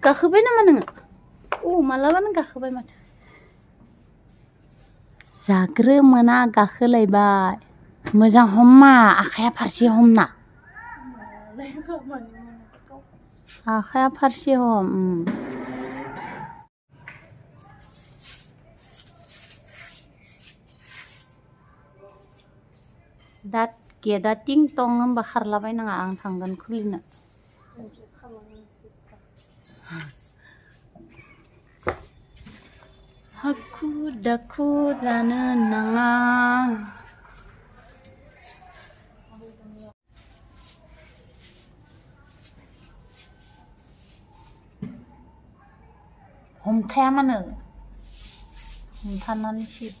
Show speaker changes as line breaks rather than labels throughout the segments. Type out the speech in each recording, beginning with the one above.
गाखोबाय नामा नोङो? मालाबानो गाखोबाय माथो। जाग्रोमोना गाखोलायबाय। मोजां हममा, आखाइया फारसे हमना। आखाइया फारसे हम। दा गेटआ टिं टं होनबा खारलाबायनाङा, आं थांगोन खुलिनो। हाखु दाखु जानो नाङा। हमथाया मानो? हमथानानै सिट।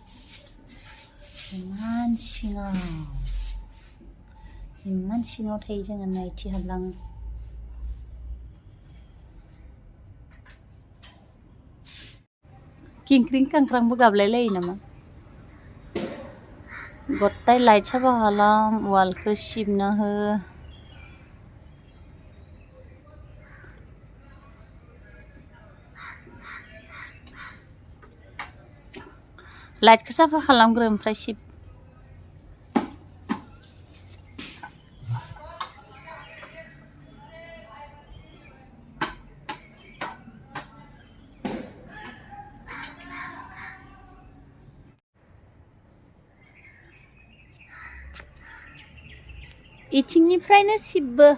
इमान सिङाव थायो जोङो, नायथि हाबलाङो। किंक्रिं कांक्रांबो गाबलायलायो नामा? गत्ताय लाइट साफा खालाम, वालखौ सिबना हो। लाइटखौ साफा खालामग्रो, ओमफ्राय सिब। इथिंनिफ्रायनो सिबबो।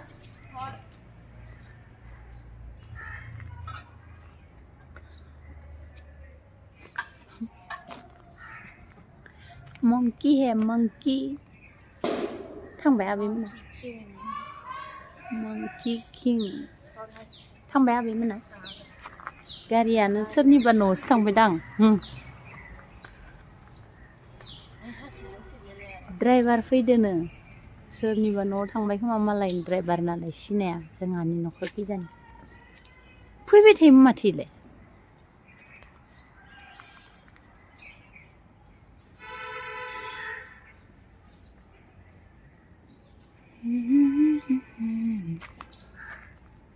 मंकी है मंकी। थांबाय आबैमोना। मंकी किं। थांबाय आबैमोना। गारियानो सोरनिबा न'आवसो थांबायदां। ड्राइभार फैदोनो। सोरनिबा न'आव थांबाय खोमा, मालायनि ड्राइभार नालाय सिनाया जोंहानि न'खर खैजानि। फैबाय थायोमोन माथो इलाय।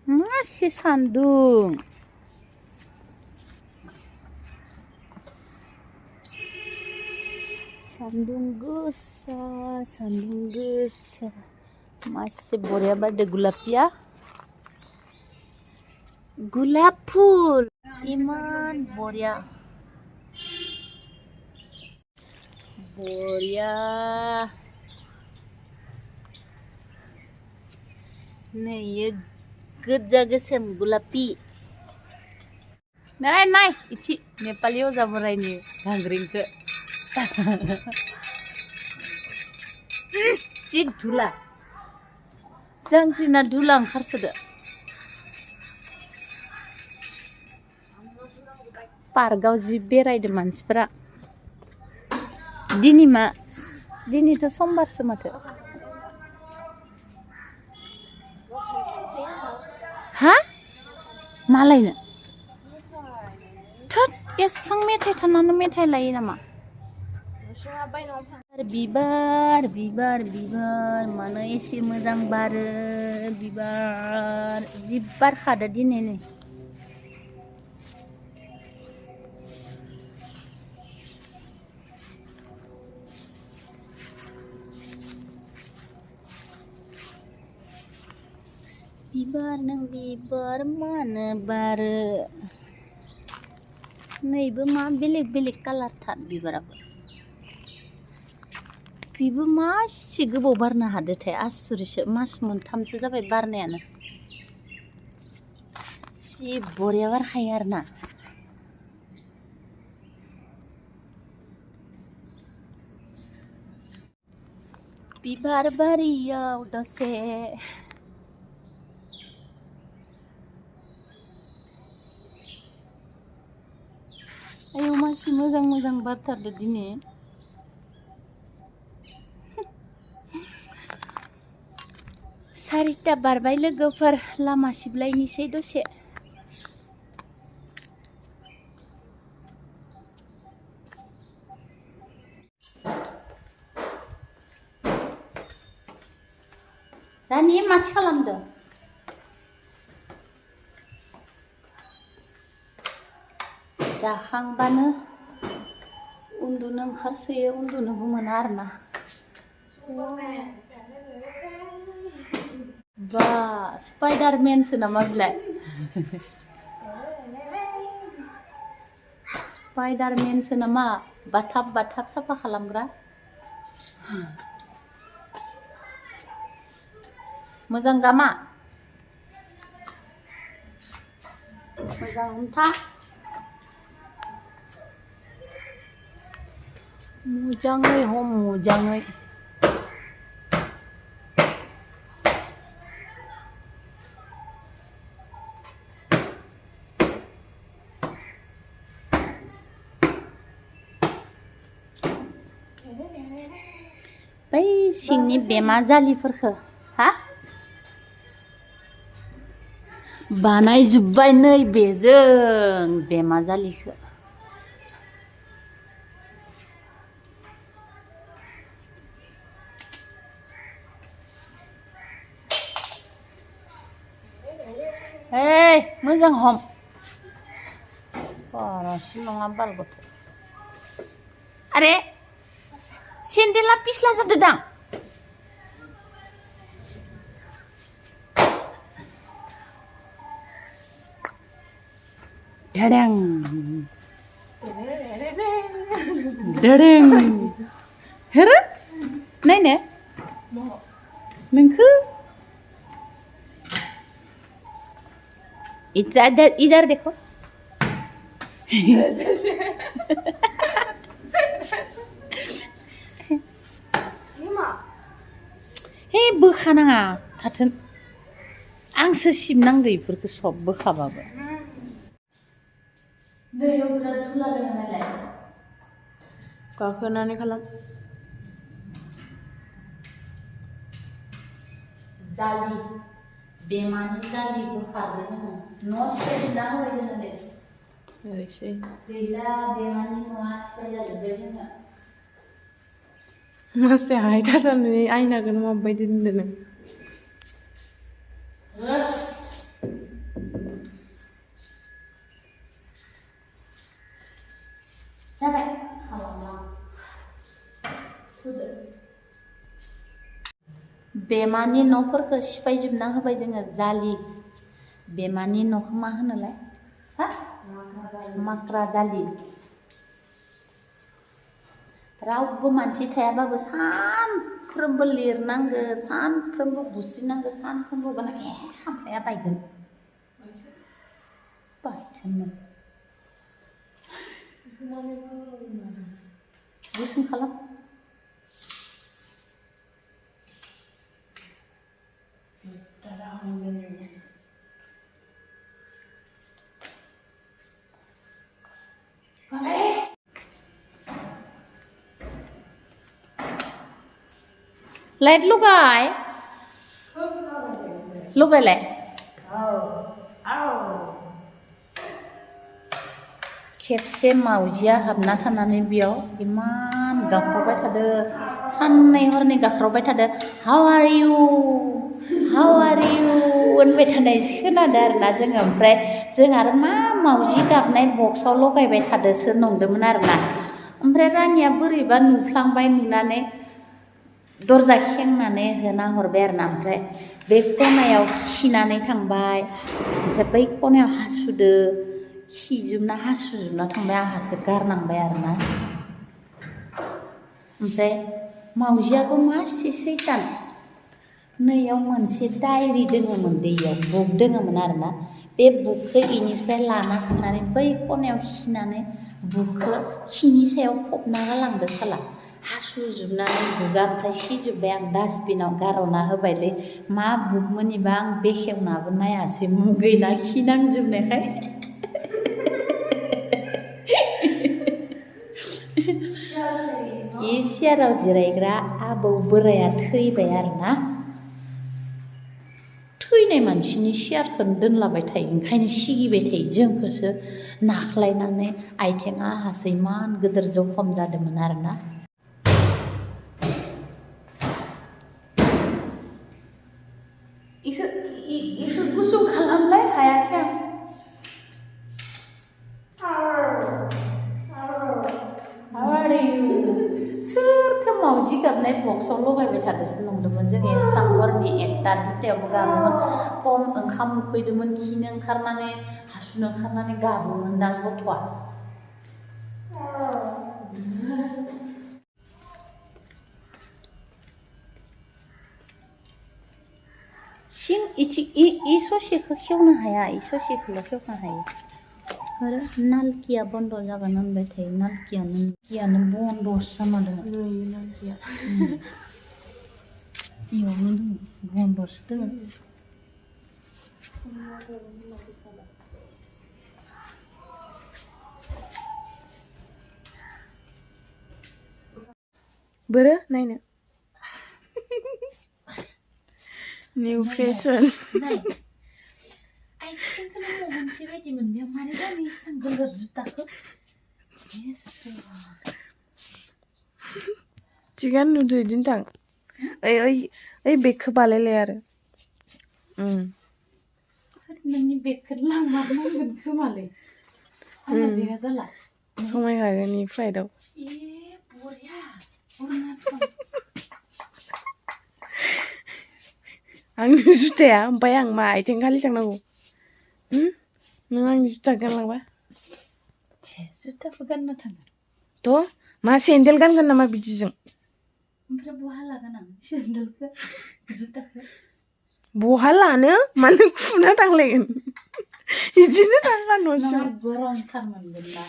मासे सान्दुं। सान्दुं गोसा। मासे बरिया बारदो गुलापिया। गुलाप फुल इमान बरिया। नै गोजा गोसोम गुलापि। नाय इथि नेपालियाव जाबोरायनि घांग्रिंखो। जि धुला। जांख्रिना धुला ओंखारसोदो। पार्कआव जि बेरायदो मानसिफोरा। दिनैथ' समबारसो माथो। हा? मालायनो? थोद, एसां मेथाइ थानानै मेथाइ लायो नामा? बिबार मानो एसे मोजां बारो बिबार। जि बारखादो दिनै नै। बिबार मानो बारो। नैबो मा बेलेग कालार थार बिबाराबो। बिबो मासे गोबाव बारनो हादोथाय, आसुरितसो। मास मोनथामसो जाबाय बारनायानो। जि बरिया बारखायो आरोना। बिबार बारियाव दसे। आयौ मासि मोजां बारथारदो दिनै। सारिता बारबाय लोगोफोर, लामा सिबलायनोसै दसे। रानि माथो खालामदों? जाखांबानो उन्दुनो ओंखारसोयो उन्दुनोबो मोना आरोना बा स्पाइडारमेनसो नामा बिलाय स्पाइडारमेनसो नामा बाथाब बाथाब साफा खालामग्रा मोजां गामा मोजां हमथा मोजाङै हम मोजाङै बै सिंनि बेमा जालिफोरखौ हा बानायजोब्बाय नै बेजों बेमा जालिखौ मोजां हम बारासो नङा बाल गथ' आरे सेन्देला पिस्ला जादों दां Dadang. Dadang. Hera? Naine? Nengku? इधर देखो हे बोखानाङा थाथों आंसो सिबनांगौ इफोरखौ सब बोखाबाबो दैयाव बिराद धुला दङ नालाय गाखोनानै खालाम जालि बेमानि जालि बोखारदो जोङो न' सिफायजोबना होबाय जोङो दे ओरैसै गैला बेमानि न'आ सिफाय जाजोब्बाय जोङो मासे हायथारनानै आयनाखौनो माबायदि दोनदों नों जाबाय खालामला थुदो बेमानि न'फोरखौ सिफायजोबना होबाय जोङो जालि बेमानि न'खौ मा होनोलाय हा माख्रा जालि रावबो मानसि थायाबाबो सानफ्रोमबो लिरनांगो सानफ्रोमबो बुस्रिनांगो सानफ्रोमबो बानाय खामफ्लाया बायगोन बायथोंनो गुसुं खालाम लाइट लगाय लगायलाय खेबसे मावजिया हाबना थानानै बेयाव इमान गाबख्रावबाय थादो साननै हरनै गाबख्रावबाय थादो हाउ आर इउ होनबाय थानाय खोनादों आरोना जोङो ओमफ्राय जों आरो मा मावजि गाबनाय बक्सआव लगायबाय थादोसो नंदोंमोन आरोना ओमफ्राय रानिया बोरैबा नुफ्लांबाय नुनानै दरजा खेंनानै होना हरबाय आरोना ओमफ्राय बे खनायाव खिनानै थांबाय ओमफ्राय बै खनायाव हासुदो खिजोबना हासुजोबना थांबाय आंहासो गारनांबाय आरोना ओमफ्राय मावजियाबो मासे सैतान नैयाव मोनसे डायरि दोङोमोन दैयाव बुक दोङोमोन आरोना बे बुकखौ इनिफ्राय लाना थांनानै बै खनायाव खिनानै बुकखौ खिनि सायाव फबना गालांदो साला हासुजोबनानै बुगा ओमफ्राय सिजोब्बाय आं डास्टबिनाव गारहरना होबायलै मा बुकमोन इबा आं बेखेवनाबो नायासै मुगैना खिनांजोबनायखाय इ सियाराव जिरायग्रा आबौ बोराया थैबाय आरोना थैनाय मानसिनि सियारखौनो दोनलाबाय थायो ओंखायनो सिगिबाय थायो जोंखौसो नाख्लायनानै आथिङा आहासो इमान गिदिर जखम जादोंमोन आरोना इखौ गुसु खालामलाय हायासै आं जिगाबनाय बक्सआव लगायबाय थादोसो नंदोंमोन जों एसां हरनि 1टा 2टायावबो गाबोमोन खम ओंखाम उखैदोंमोन खिनो ओंखारनानै हासुनो ओंखारनानै गाबोमोनदां गथ'आ सिं इथि इ ससेखौ खेवनो हाया इ ससेखौल' खेवनो हायो आरो नालकिया बन्द जागोन होनबाय थायो नालकियानो बन्दसो जाना दङ
नुयो नालकिया
इयावनो दङ बन्दसो दङ
बोरो नायनो निउ फेशन
आइथिंखौनो मोनसे बायदि मोनबाय मारै गानो एसां गोलोर जुथाखौ
थिगानो नुदो इदिनो थां ओइ बेगखौ बालायलाय आरो
नोंनि बेगखौ लांमारनांगोन खोमालै आंना बेगा जाला
समायखागोन इ फ्लाइटआव
ए बरिया अरुणाचल
आंनि जुथाया ओमफ्राय आं मा आथिं खालि थांनांगौ नों आंनि जुथा गानलांबा
जुथाबो गानना थाङो
थ' मा सेन्देल गानगोन नामा बिदिजों
ओमफ्राय बहा लागोन आं सेन्देलखौ जुथाखौ
बहा लानो मानो खुना थांलायगोन बिदिनो थांबा न'सिम
गरमथार मोनगोन ना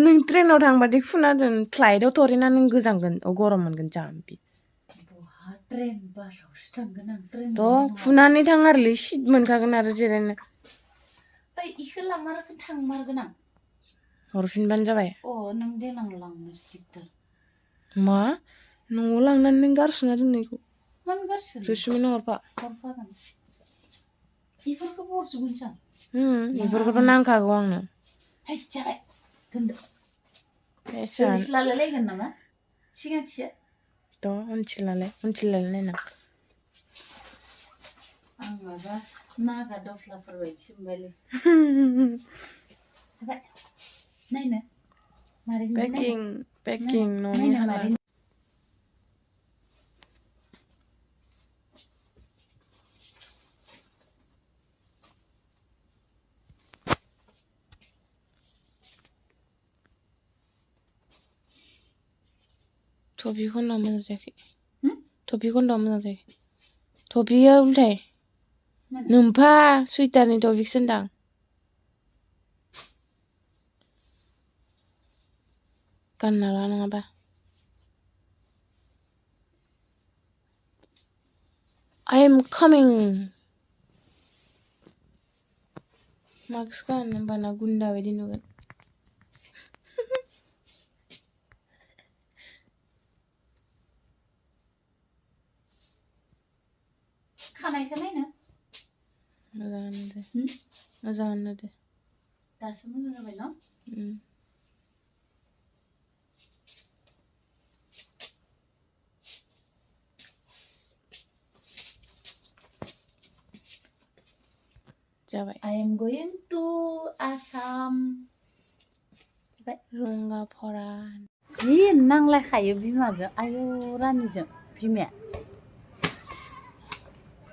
नों ट्रेनाव थांबादि खुना दोन फ्लाइटआव थरेना नों गोजांगोन गरम मोनगोन जाम्बि
बहा ट्रेन बासावसो थांगोन आं ट्रेन
थ' खुनानै थां आरोलै सिट मोनखागोन आरो जिरायनो
ओइ इखौ लामारगोन थांमारगोन आं
हरफिनबानो जाबाय
नों देनां लांनोसो दिगदार
मा न'आव लांनानै नों गारसोना दोननायखौ
मानो गारसोनो
रुसुमिनो
हरफागोन इफोरखौ हरजोबगोनसो आं
बेफोरखौथ' नांखागौ आंनो
है जाबाय दोनदो ओरैसो लालायलायगोन नामा सिगांथिया
थ' उनथिलालाय नायना
आं माबा नागा दफ्लाफोर बायदिसो मोनबायलै जाबाय नायनो मारै
पेकिं न'नि हाला टपि खन्दा मोजां जायाखै टपि खन्दा मोजां जायाखै टपिया उल्थाय नोमफा सुइटारनि टपिकसो होनदां गानना ला नङाबा I am coming मास्क गान होनबाना गुन्दा बायदि नुगोन
खानायखौ नायनो
मोजाङानो दे
दासो मोजां जाबाय न
जाबाय
I am going to Assam
रंगाफरा
जि नांलायखायो बिमाजों आयौ रानिजों बिमाया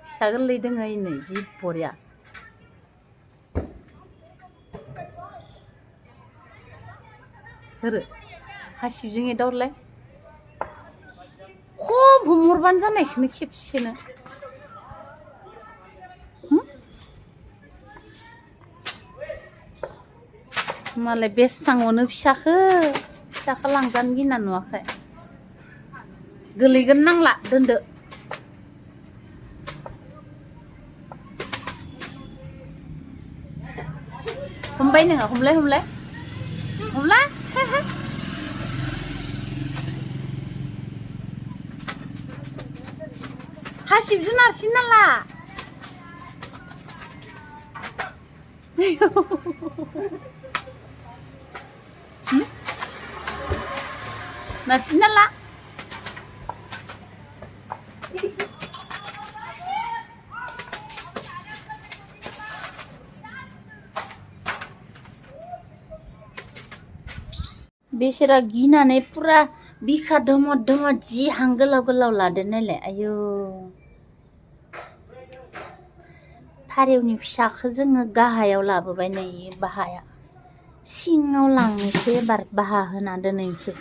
फिसा गोरलै दोङो नै जि बरिया होरो हासिबजों एदावरलाय खम हमहरबानो जानायखौनो खेबसेनो मालाय बेसाङावनो फिसाखौ लांजानो गिना नुवाखै गोलैगोन नांला दोनदो हमबाय नोङो हमलाय हासिबजों नारसिन नाला नारसिन नाला बेसेरा गिनानै पुरा बिखा दमद दमद जि हां गोलाव गोलाव लादो नायलाय आयौ फारौनि फिसाखौ जोङो गाहायाव लाबोबाय नै बाहाया सिङाव लांनोसै एबार बाहा होना दोनहैनोसै